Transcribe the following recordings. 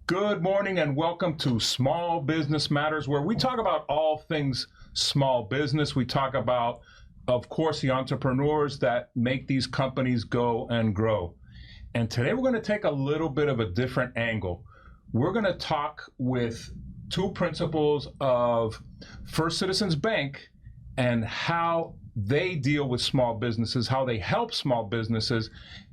Good morning and welcome to Small Business Matters, where we talk about all things small business. We talk about, of course, the entrepreneurs that make these companies go and grow. And today we're going to take a little bit of a different angle. We're going to talk with two principals of First Citizens Bank and how they deal with small businesses, how they help small businesses,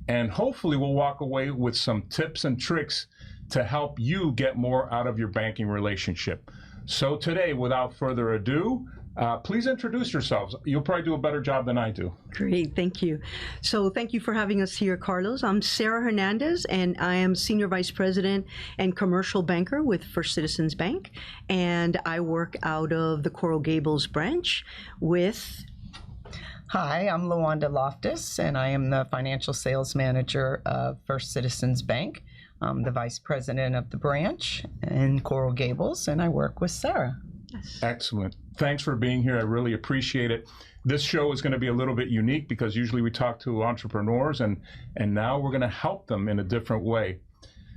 and hopefully we'll walk away with some tips and tricks to help you get more out of your banking relationship. So today, without further ado, please introduce yourselves. You'll probably do a better job than I do. Great, thank you. So thank you for having us here, Carlos. I'm Sara Hernandez, and I am Senior Vice President and Commercial Banker with First Citizens Bank. And I work out of the Coral Gables branch with... Hi, I'm LaWanda Loftus, and I am the Financial Sales Manager of First Citizens Bank. I'm the Vice President of the branch in Coral Gables, and I work with Sara. Yes. Excellent. Thanks for being here. I really appreciate it. This show is going to be a little bit unique because usually we talk to entrepreneurs, and now we're going to help them in a different way.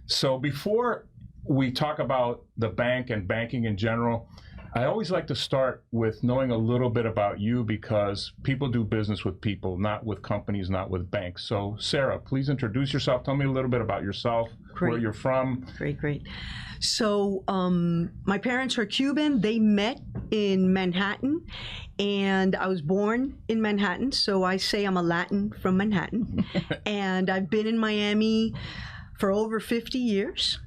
So before we talk about the bank and banking in general, I always like to start with knowing a little bit about you, because people do business with people, not with companies, not with banks. So Sara, please introduce yourself. Tell me a little bit about yourself, Great. Where you're from. Great. So my parents are Cuban. They met in Manhattan, and I was born in Manhattan. So I say I'm a Latin from Manhattan. And I've been in Miami for over 50 years.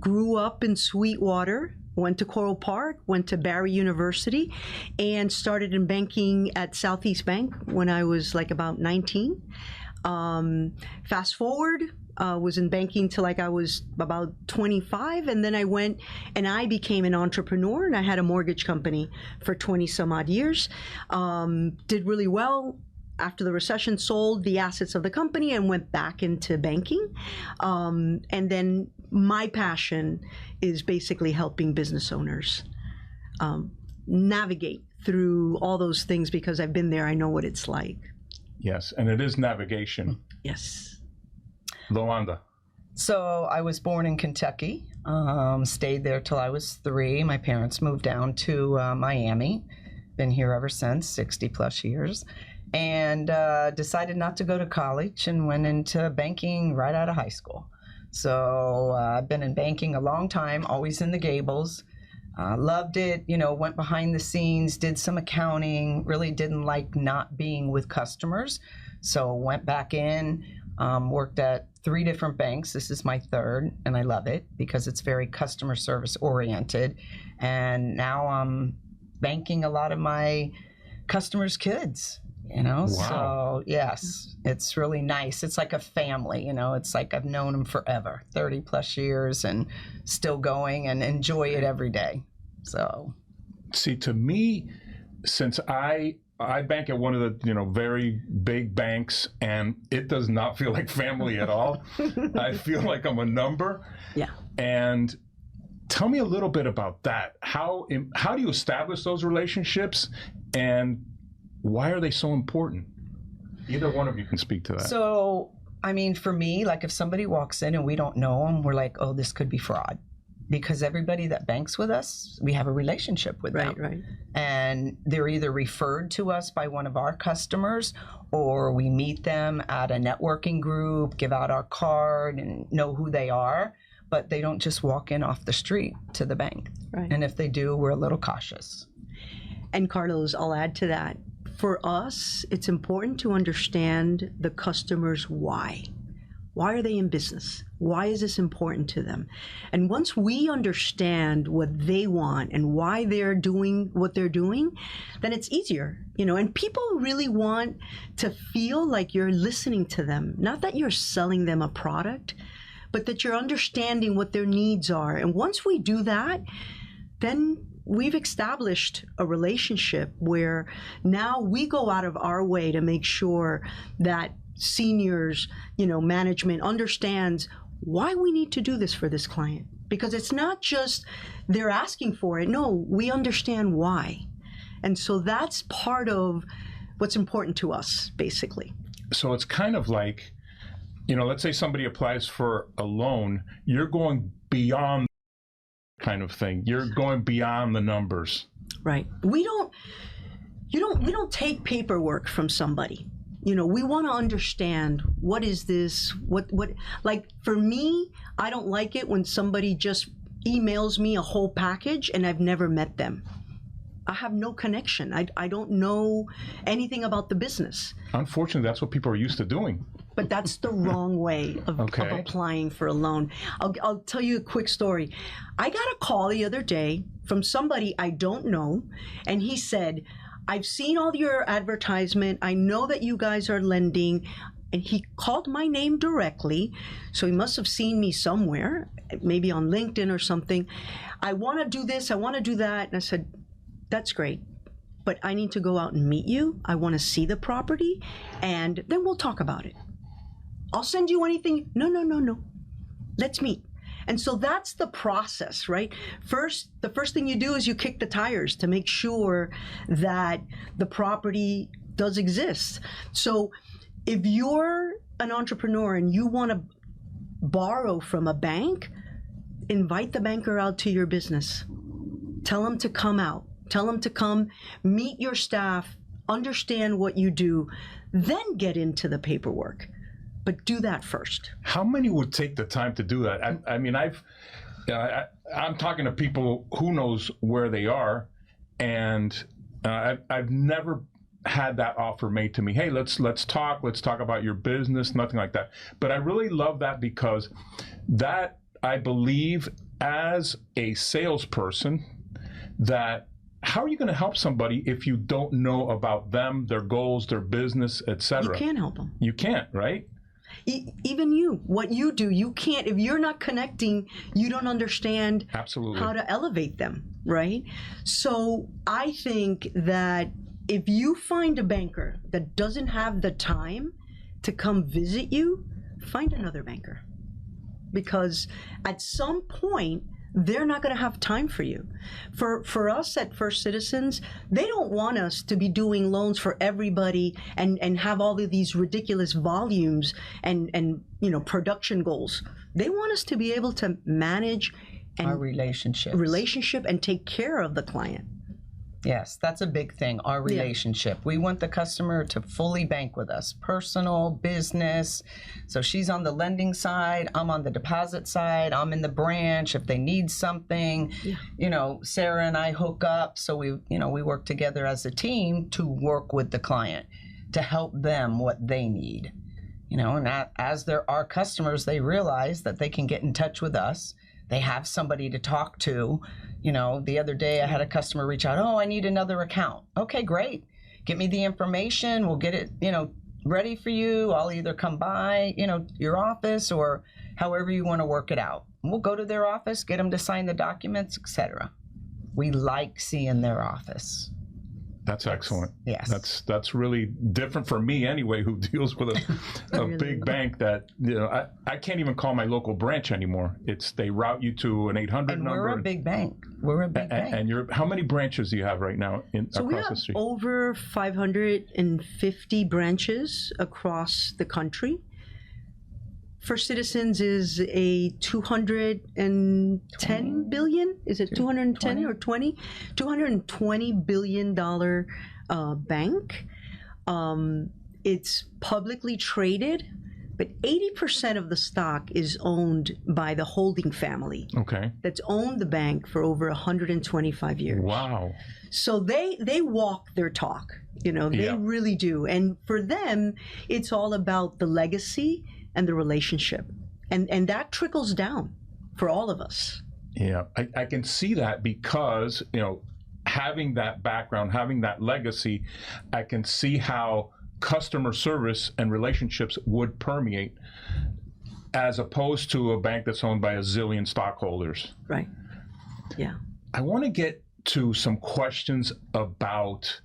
Grew up in Sweetwater. Went to Coral Park, went to Barry University, and started in banking at Southeast Bank when I was like about 19. Fast forward, was in banking till like I was about 25, and then I went and I became an entrepreneur, and I had a mortgage company for 20 some odd years. Did really well. After the recession, sold the assets of the company and went back into banking. And then my passion is basically helping business owners navigate through all those things, because I've been there. I know what it's like. Yes, and it is navigation. Yes. LaWanda. So I was born in Kentucky, stayed there till I was 3. My parents moved down to Miami. Been here ever since, 60 plus years. And decided not to go to college and went into banking right out of high school. So I've been in banking a long time, always in the Gables. Loved it, went behind the scenes, did some accounting, really didn't like not being with customers. So went back in, worked at 3 different banks. This is my 3rd, and I love it because it's very customer service oriented. And now I'm banking a lot of my customers' kids. Wow. So yes, it's really nice. It's like a family, it's like I've known them forever, 30 plus years, and still going and enjoy it every day. So see, to me, since I bank at one of the very big banks, and it does not feel like family at all. I feel like I'm a number. Yeah. And tell me a little bit about that. How do you establish those relationships, and why are they so important? Either one of you can speak to that. So, I mean, for me, like if somebody walks in and we don't know them, we're like, oh, this could be fraud. Because everybody that banks with us, we have a relationship with them. Right. And they're either referred to us by one of our customers, or we meet them at a networking group, give out our card and know who they are. But they don't just walk in off the street to the bank. Right. And if they do, we're a little cautious. And Carlos, I'll add to that. For us, it's important to understand the customer's why. Why are they in business? Why is this important to them? And once we understand what they want and why they're doing what they're doing, then it's easier, and people really want to feel like you're listening to them, not that you're selling them a product, but that you're understanding what their needs are. And once we do that, then we've established a relationship where now we go out of our way to make sure that seniors, management understands why we need to do this for this client. Because it's not just they're asking for it. No, we understand why. And so that's part of what's important to us, basically. So it's kind of like, let's say somebody applies for a loan, you're going beyond kind of thing. You're going beyond the numbers. Right. We don't take paperwork from somebody. We want to understand, what is this? What like, for me, I don't like it when somebody just emails me a whole package and I've never met them. I have no connection. I don't know anything about the business. Unfortunately, that's what people are used to doing. But that's the wrong way of applying for a loan. I'll tell you a quick story. I got a call the other day from somebody I don't know, and he said, I've seen all your advertisement. I know that you guys are lending. And he called my name directly, so he must have seen me somewhere, maybe on LinkedIn or something. I want to do this, I want to do that. And I said, that's great, but I need to go out and meet you. I want to see the property, and then we'll talk about it. I'll send you anything. No. Let's meet. And so that's the process, right? The first thing you do is you kick the tires to make sure that the property does exist. So if you're an entrepreneur and you want to borrow from a bank, invite the banker out to your business. Tell them to come out. Tell them to come meet your staff, understand what you do, then get into the paperwork. But do that first. How many would take the time to do that? I mean, I'm talking to people who knows where they are, and I've never had that offer made to me. Hey, let's talk about your business, nothing like that. But I really love that, because that, I believe, as a salesperson, that how are you going to help somebody if you don't know about them, their goals, their business, etc.? You can't help them. You can't, right? Even you, what you do, you can't. If you're not connecting, you don't understand Absolutely. How to elevate them, right? So I think that if you find a banker that doesn't have the time to come visit you, find another banker. Because at some point, they're not going to have time for you. For us at First Citizens, they don't want us to be doing loans for everybody and have all of these ridiculous volumes and production goals. They want us to be able to manage our relationship and take care of the client. Yes, that's a big thing, our relationship. We want the customer to fully bank with us, personal, business. So she's on the lending side, I'm on the deposit side, I'm in the branch if they need something. Sara and I hook up, so we work together as a team to work with the client, to help them what they need. And as they're our customers, they realize that they can get in touch with us. They have somebody to talk to. The other day I had a customer reach out, I need another account. Okay, great. Get me the information. We'll get it, ready for you. I'll either come by, your office, or however you want to work it out. We'll go to their office, get them to sign the documents, etc. We like seeing their office. That's excellent. Yes. That's really different for me anyway, who deals with a big bank that, I can't even call my local branch anymore. They route you to an 800 number. We're a big bank. And how many branches do you have right now across the street? We have over 550 branches across the country. First Citizens is a 210 billion. Is it 210 or 20? $220 billion bank. It's publicly traded, but 80% of the stock is owned by the holding family. Okay. That's owned the bank for over 125 years. Wow. So they walk their talk. They really do. And for them, it's all about the legacy and the relationship, and that trickles down for all of us. Yeah, I can see that, because having that background, having that legacy, I can see how customer service and relationships would permeate, as opposed to a bank that's owned by a zillion stockholders. Right. Yeah. I want to get to some questions about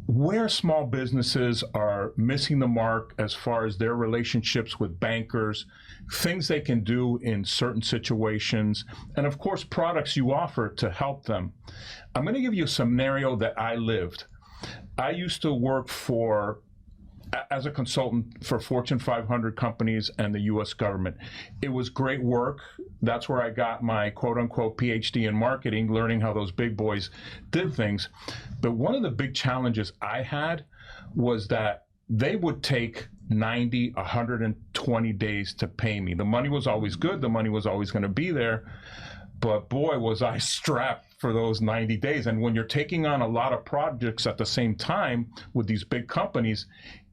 where small businesses are missing the mark as far as their relationships with bankers, things they can do in certain situations, and of course, products you offer to help them. I'm going to give you a scenario that I lived. I used to work for as a consultant for Fortune 500 companies and the U.S. government. It was great work. That's where I got my quote-unquote PhD in marketing, learning how those big boys did things. But one of the big challenges I had was that they would take 90, 120 days to pay me. The money was always good. The money was always going to be there. But boy, was I strapped for those 90 days. And when you're taking on a lot of projects at the same time with these big companies,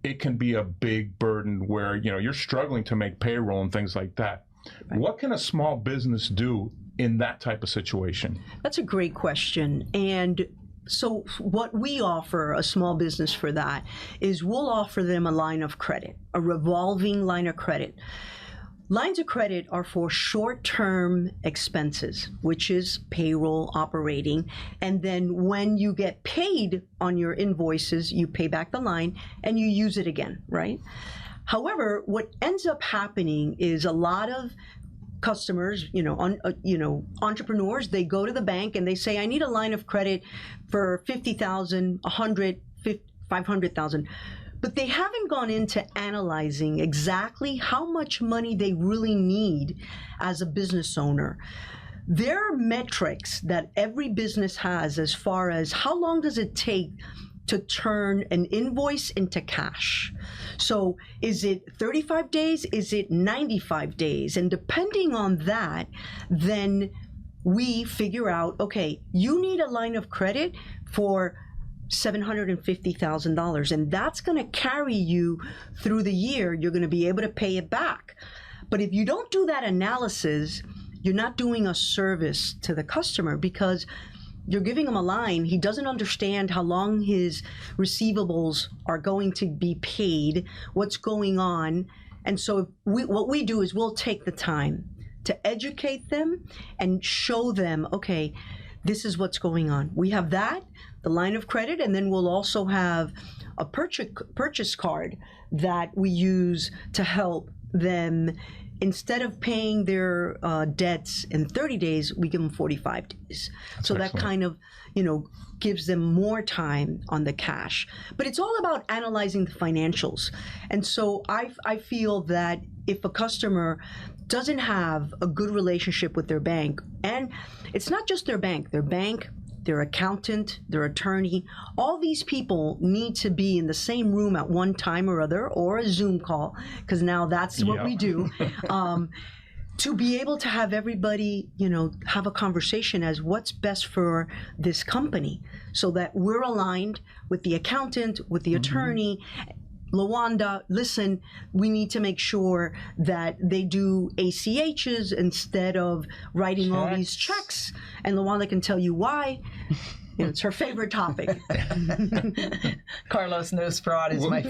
it can be a big burden where, you know, you're struggling to make payroll and things like that. Right. What can a small business do in that type of situation? That's a great question. And so what we offer a small business for that is we'll offer them a line of credit, a revolving line of credit. Lines of credit are for short-term expenses, which is payroll, operating, and then when you get paid on your invoices, you pay back the line and you use it again, right? However, what ends up happening is a lot of customers, entrepreneurs, they go to the bank and they say, I need a line of credit for $50,000, $100,000, $500,000. But they haven't gone into analyzing exactly how much money they really need as a business owner. There are metrics that every business has as far as how long does it take to turn an invoice into cash. So is it 35 days? Is it 95 days? And depending on that, then we figure out, okay, you need a line of credit for $750,000, and that's going to carry you through the year. You're going to be able to pay it back. But if you don't do that analysis, you're not doing a service to the customer, because you're giving him a line. He doesn't understand how long his receivables are going to be paid, what's going on. And so what we do is we'll take the time to educate them and show them, okay, this is what's going on. We have that, the line of credit, and then we'll also have a purchase card that we use to help them. Instead of paying their debts in 30 days, we give them 45 days. So that kind of, gives them more time on the cash. But it's all about analyzing the financials. And so I feel that if a customer doesn't have a good relationship with their bank, and it's not just their bank, their accountant, their attorney, all these people need to be in the same room at one time or other, or a Zoom call, because now that's what we do, to be able to have everybody, have a conversation as what's best for this company, so that we're aligned with the accountant, with the attorney. LaWanda, listen, we need to make sure that they do ACHs instead of writing all these checks. And LaWanda can tell you why. It's her favorite topic. Carlos knows fraud is my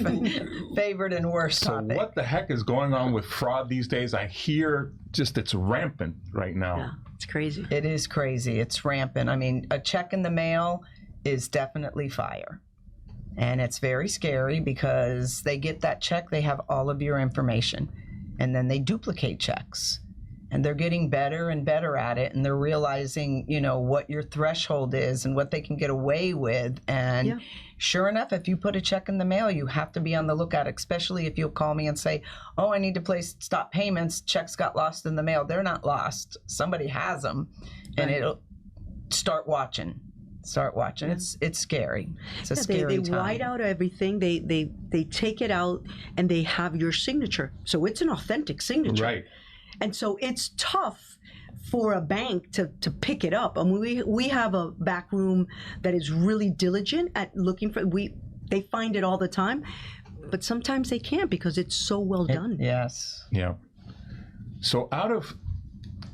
favorite and worst topic. So what the heck is going on with fraud these days? I hear it's rampant right now. Yeah, it's crazy. It is crazy. It's rampant. I mean, a check in the mail is definitely fire. And it's very scary because they get that check, they have all of your information, and then they duplicate checks. And they're getting better and better at it, and they're realizing, what your threshold is and what they can get away with. And sure enough, if you put a check in the mail, you have to be on the lookout, especially if you'll call me and say, oh, I need to stop payments, checks got lost in the mail. They're not lost. Somebody has them, and it'll start watching. It's scary. It's a scary time. They white out everything. They take it out and they have your signature. So it's an authentic signature. Right. And so it's tough for a bank to pick it up. I mean, we have a back room that is really diligent at looking for. They find it all the time, but sometimes they can't because it's so well done. Yes. Yeah. So out of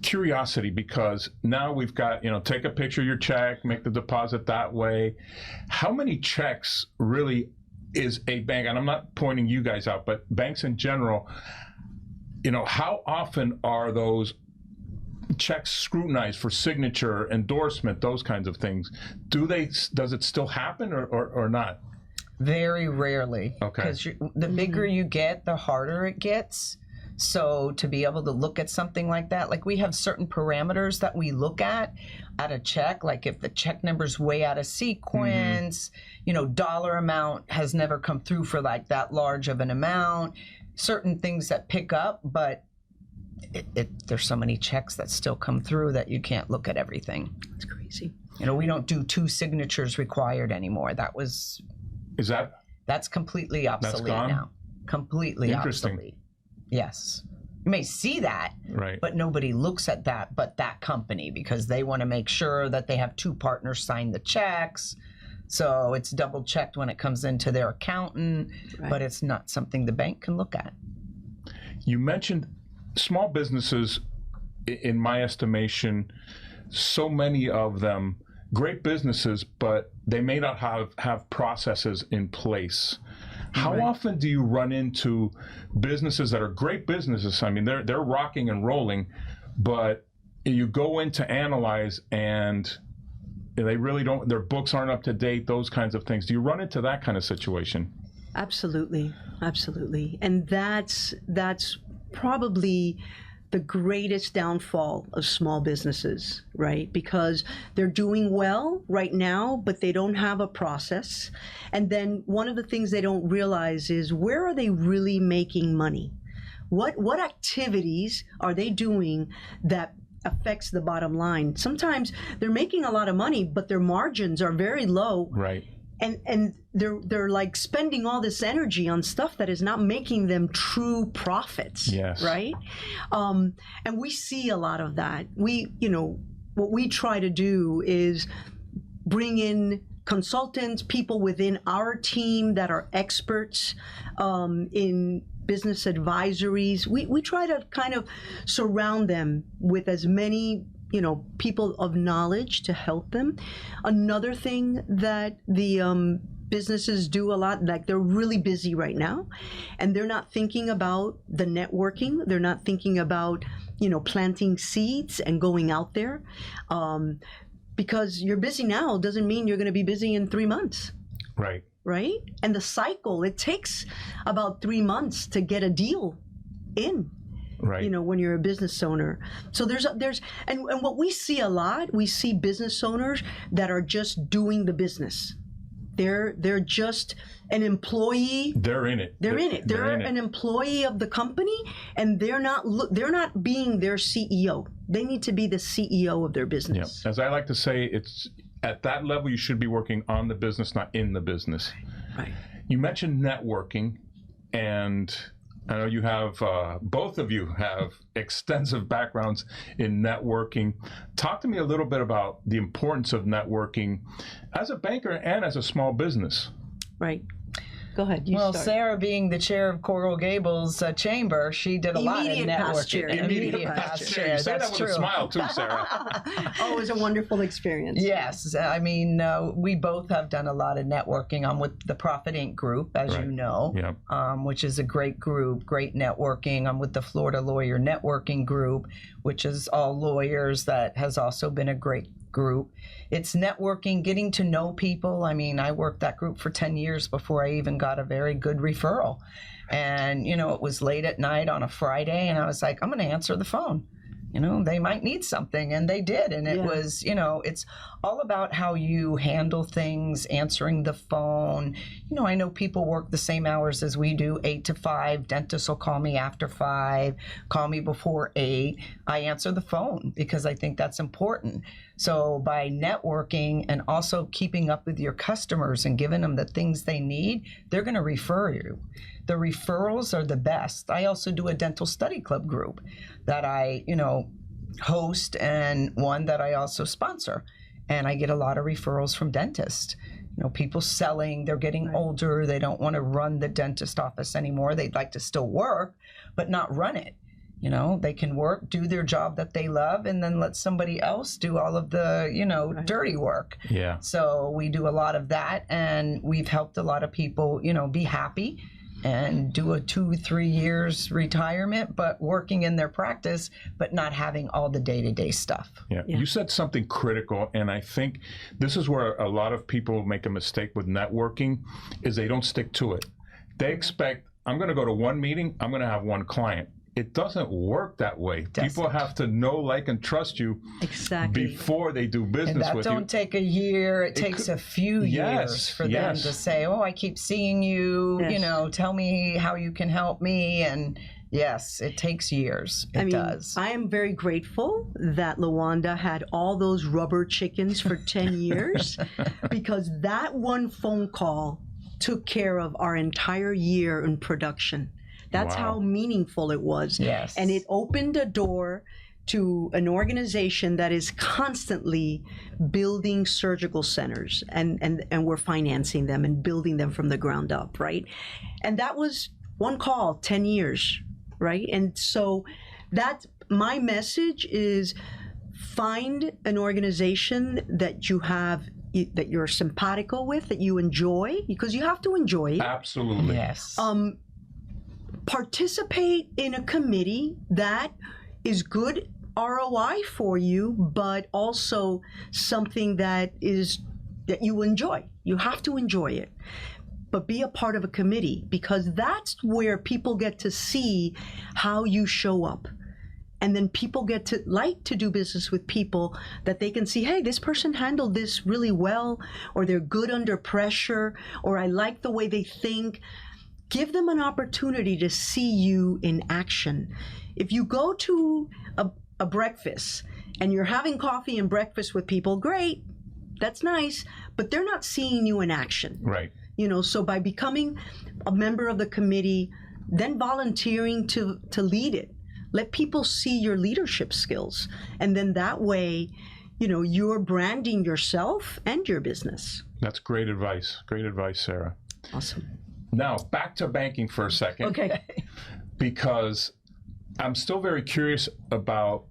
curiosity, because now we've got, take a picture of your check, make the deposit that way. How many checks really is a bank, and I'm not pointing you guys out, but banks in general, how often are those checks scrutinized for signature, endorsement, those kinds of things? Does it still happen or not? Very rarely. Okay. Because the bigger you get, the harder it gets So to be able to look at something like that, like we have certain parameters that we look at a check, like if the check number's way out of sequence, dollar amount has never come through for like that large of an amount, certain things that pick up, but there's so many checks that still come through that you can't look at everything. It's crazy. We don't do 2 signatures required anymore. That's completely obsolete now. Completely obsolete. Yes. You may see that, right, but nobody looks at that but that company, because they want to make sure that they have 2 partners sign the checks. So it's double checked when it comes into their accountant, right, but it's not something the bank can look at. You mentioned small businesses, in my estimation, so many of them, great businesses, but they may not have processes in place. How often do you run into businesses that are great businesses? I mean, they're rocking and rolling, but you go in to analyze and they really don't, their books aren't up to date, those kinds of things. Do you run into that kind of situation? Absolutely. Absolutely. And that's probably the greatest downfall of small businesses, right? Because they're doing well right now, but they don't have a process. And then one of the things they don't realize is, where are they really making money? What activities are they doing that affects the bottom line? Sometimes they're making a lot of money, but their margins are very low. Right. And they're like spending all this energy on stuff that is not making them true profits. Yes. Right. And we see a lot of that. What we try to do is bring in consultants, people within our team that are experts in business advisories. We try to kind of surround them with as many people of knowledge to help them. Another thing that the businesses do a lot, like they're really busy right now, and they're not thinking about the networking. They're not thinking about, planting seeds and going out there. Because you're busy now doesn't mean you're going to be busy in 3 months. Right. Right? And the cycle, it takes about 3 months to get a deal in. Right. When you're a business owner. So there's and what we see a lot, we see business owners that are just doing the business. They're just an employee. They're in it. They're an employee of the company, and they're not being their CEO. They need to be the CEO of their business. Yeah. As I like to say, it's at that level you should be working on the business, not in the business. Right. You mentioned networking, and I know you have, both of you have extensive backgrounds in networking. Talk to me a little bit about the importance of networking as a banker and as a small business. Right. Go ahead. You start. Sarah, being the chair of Coral Gables Chamber, she did a lot of past chair. networking. Immediate past chair. You say that with a smile too, Sarah. Oh, it was a wonderful experience. Yes. I mean, we both have done a lot of networking. I'm with the Profit Inc. group, as you know, which is a great group, great networking. I'm with the Florida Lawyer Networking Group, which is all lawyers. That has also been a great group. It's networking, getting to know people. I mean, I worked that group for 10 years before I even got a very good referral. And, it was late at night on a Friday, and I was like, I'm going to answer the phone. They might need something, and they did. And it was, it's all about how you handle things, answering the phone. I know people work the same hours as we do, 8 to 5. Dentists will call me after 5, call me before 8. I answer the phone because I think that's important. So by networking and also keeping up with your customers and giving them the things they need, they're going to refer you. The referrals are the best. I also do a dental study club group that I, host, and one that I also sponsor. And I get a lot of referrals from dentists. People selling, they're getting older, they don't want to run the dentist office anymore. They'd like to still work, but not run it. They can work, do their job that they love, and then let somebody else do all of the, dirty work. Yeah. So we do a lot of that, and we've helped a lot of people, be happy and do a 2-3 years retirement, but working in their practice, but not having all the day-to-day stuff. Yeah. You said something critical, and I think this is where a lot of people make a mistake with networking, is they don't stick to it. They expect, I'm going to go to one meeting, I'm going to have one client. it doesn't work that way. People have to know, like, and trust you Exactly. before they do And business that with you. don't take a year. It takes a few years Yes, for them to say, "Oh, I keep seeing you. Yes. You know, tell me how you can help me." And yes, it takes years. It does. I am very grateful that LaWanda had all those rubber chickens for 10 years because that one phone call took care of our entire year in production. That's how meaningful it was. Yes. And it opened a door to an organization that is constantly building surgical centers, and we're financing them and building them from the ground up, right? And that was one call, 10 years, right? And so that's my message is find an organization that you have, that you're simpatico with, that you enjoy, because you have to enjoy it. Absolutely. Yes. Participate in a committee that is good ROI for you, but also something that you enjoy. You have to enjoy it. But be a part of a committee, because that's where people get to see how you show up. And then people get to like to do business with people that they can see, hey, this person handled this really well, or they're good under pressure, or I like the way they think. Give them an opportunity to see you in action. If you go to a breakfast and you're having coffee and breakfast with people, great, that's nice, but they're not seeing you in action. Right. You know, so by becoming a member of the committee, then volunteering to lead it, let people see your leadership skills. And then that way, you know, you're branding yourself and your business. That's great advice. Great advice, Sarah. Awesome. Now, back to banking for a second. Okay. Because I'm still very curious about,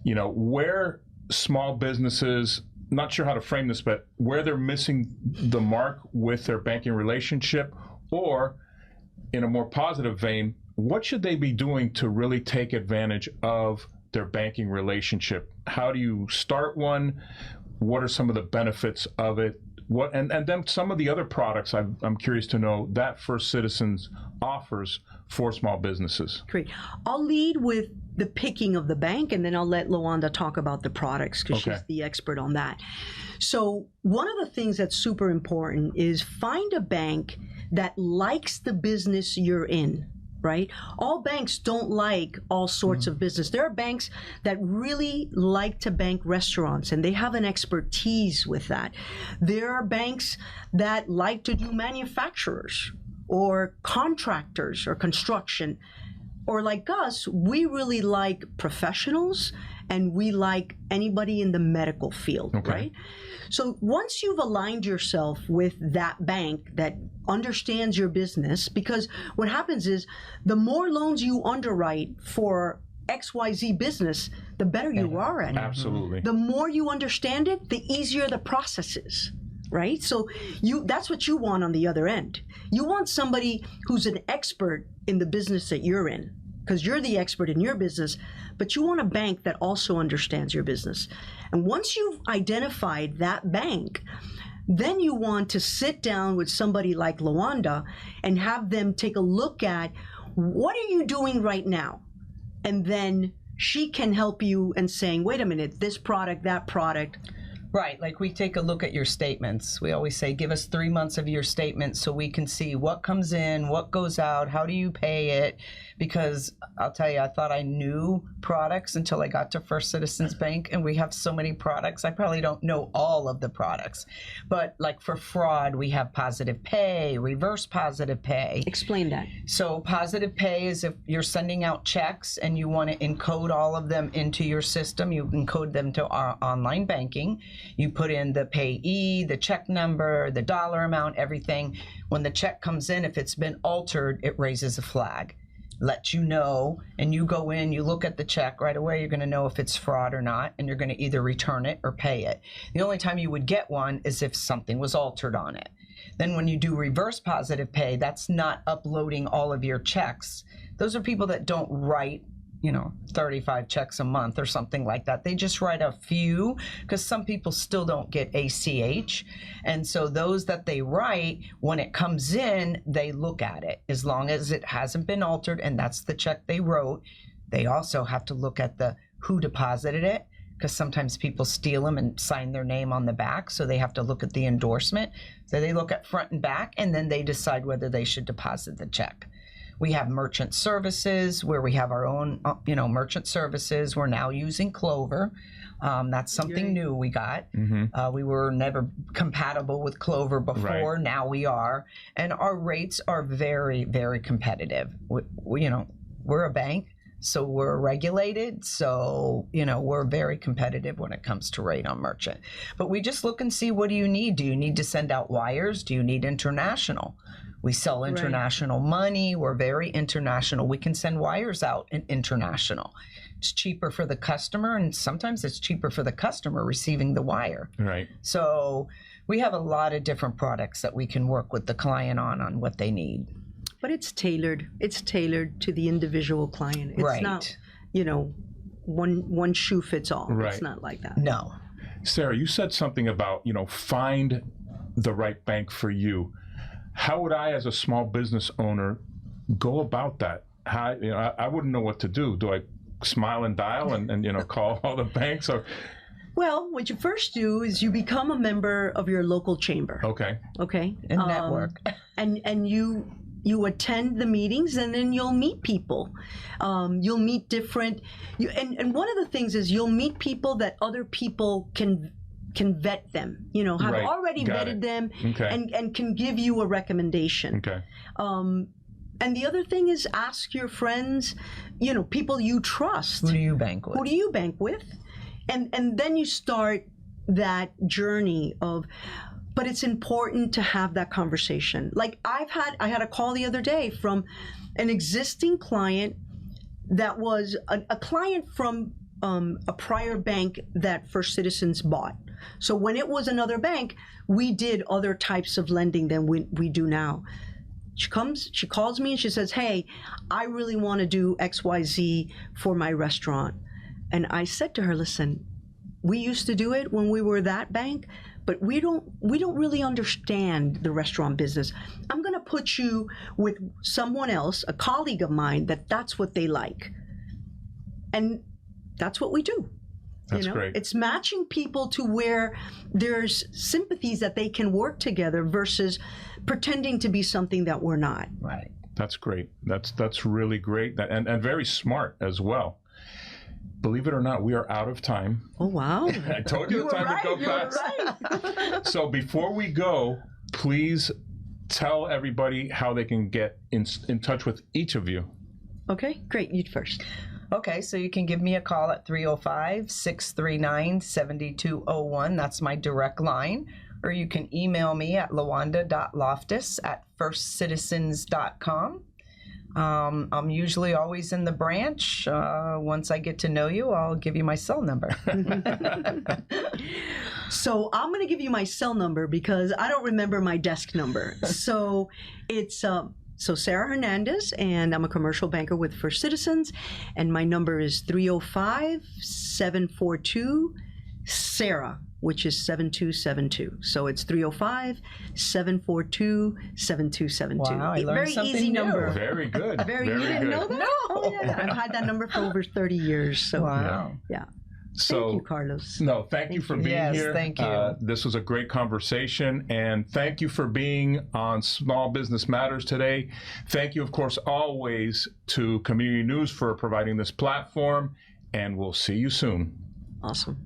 you know, where small businesses, not sure how to frame this, but where they're missing the mark with their banking relationship, or in a more positive vein, what should they be doing to really take advantage of their banking relationship? How do you start one? What are some of the benefits of it? What and then some of the other products I'm curious to know that First Citizens offers for small businesses. Great. I'll lead with the picking of the bank, and then I'll let LaWanda talk about the products because she's the expert on that. So one of the things that's super important is find a bank that likes the business you're in. Right? All banks don't like all sorts of business. There are banks that really like to bank restaurants, and they have an expertise with that. There are banks that like to do manufacturers or contractors or construction. Or like us, we really like professionals, and we like anybody in the medical field, right? So once you've aligned yourself with that bank that understands your business, because what happens is the more loans you underwrite for XYZ business, the better you are at it. Absolutely. The more you understand it, the easier the process is. Right? So that's what you want on the other end. You want somebody who's an expert in the business that you're in, because you're the expert in your business, but you want a bank that also understands your business. And once you've identified that bank, then you want to sit down with somebody like LaWanda and have them take a look at what are you doing right now? And then she can help you and saying, wait a minute, this product, that product. Right, like we take a look at your statements. We always say, give us 3 months of your statements so we can see what comes in, what goes out, how do you pay it? Because I'll tell you, I thought I knew products until I got to First Citizens Bank, and we have so many products. I probably don't know all of the products. But like for fraud, we have positive pay, reverse positive pay. Explain that. So positive pay is if you're sending out checks and you want to encode all of them into your system, you encode them to our online banking. You put in the payee, the check number, the dollar amount, everything. When the check comes in, if it's been altered, it raises a flag. Lets you know, and you go in, you look at the check right away, you're going to know if it's fraud or not, and you're going to either return it or pay it. The only time you would get one is if something was altered on it. Then when you do reverse positive pay, that's not uploading all of your checks. Those are people that don't write 35 checks a month or something like that. They just write a few because some people still don't get ACH. And so those that they write, when it comes in, they look at it. As long as it hasn't been altered and that's the check they wrote, They also have to look at the who deposited it, because sometimes people steal them and sign their name on the back, so they have to look at the endorsement. So they look at front and back, and then they decide whether they should deposit the check. We have merchant services where we have our own, merchant services. We're now using Clover. That's something new we got. We were never compatible with Clover before. Right. Now we are. And our rates are very, very competitive. We're a bank, so we're regulated. So, we're very competitive when it comes to rate on merchant. But we just look and see, what do you need? Do you need to send out wires? Do you need international? We sell international money. We're very international. We can send wires out in international. It's cheaper for the customer, and sometimes it's cheaper for the customer receiving the wire. Right. So we have a lot of different products that we can work with the client on what they need. But it's tailored. It's tailored to the individual client. It's not, one shoe fits all. Right. It's not like that. No. Sara, you said something about, find the right bank for you. How would I, as a small business owner, go about that? How, I wouldn't know what to do. Do I smile and dial and call all the banks? Or Well, what you first do is you become a member of your local chamber. Okay. And network. And you attend the meetings, and then you'll meet people. You'll meet different. And one of the things is you'll meet people that other people can vet them, have Right. already Got vetted it. them, Okay. and can give you a recommendation. Okay. And the other thing is ask your friends, people you trust. Who do you bank with? Who do you bank with? And then you start that journey of, but it's important to have that conversation. Like I had a call the other day from an existing client that was a client from a prior bank that First Citizens bought. So when it was another bank, we did other types of lending than we do now. She calls me and she says, "Hey, I really want to do XYZ for my restaurant." And I said to her, "Listen, we used to do it when we were that bank, but we don't really understand the restaurant business. I'm going to put you with someone else, a colleague of mine, that's what they like." And that's what we do. That's great. It's matching people to where there's sympathies that they can work together versus pretending to be something that we're not. Right. That's great. That's really great, and very smart as well. Believe it or not, we are out of time. Oh, wow. I told you the time would go fast. Right. So before we go, please tell everybody how they can get in touch with each of you. Okay, great. You first. Okay, so you can give me a call at 305-639-7201. That's my direct line. Or you can email me at lawanda.loftus@firstcitizens.com. I'm usually always in the branch. Once I get to know you, I'll give you my cell number. So I'm going to give you my cell number because I don't remember my desk number. So it's Sara Hernandez, and I'm a commercial banker with First Citizens, and my number is 305-742-SARA, which is 7272. So it's 305-742-7272. Wow, I learned Very something easy new. number. Very good. You Very didn't good. know that? No. Oh, yeah. I've had that number for over 30 years. So Wow. yeah. So, Thank you, Carlos. No, thank you for being Yes, here. thank you. This was a great conversation, and thank you for being on Small Business Matters today. Thank you, of course, always to Community News for providing this platform, and we'll see you soon. Awesome.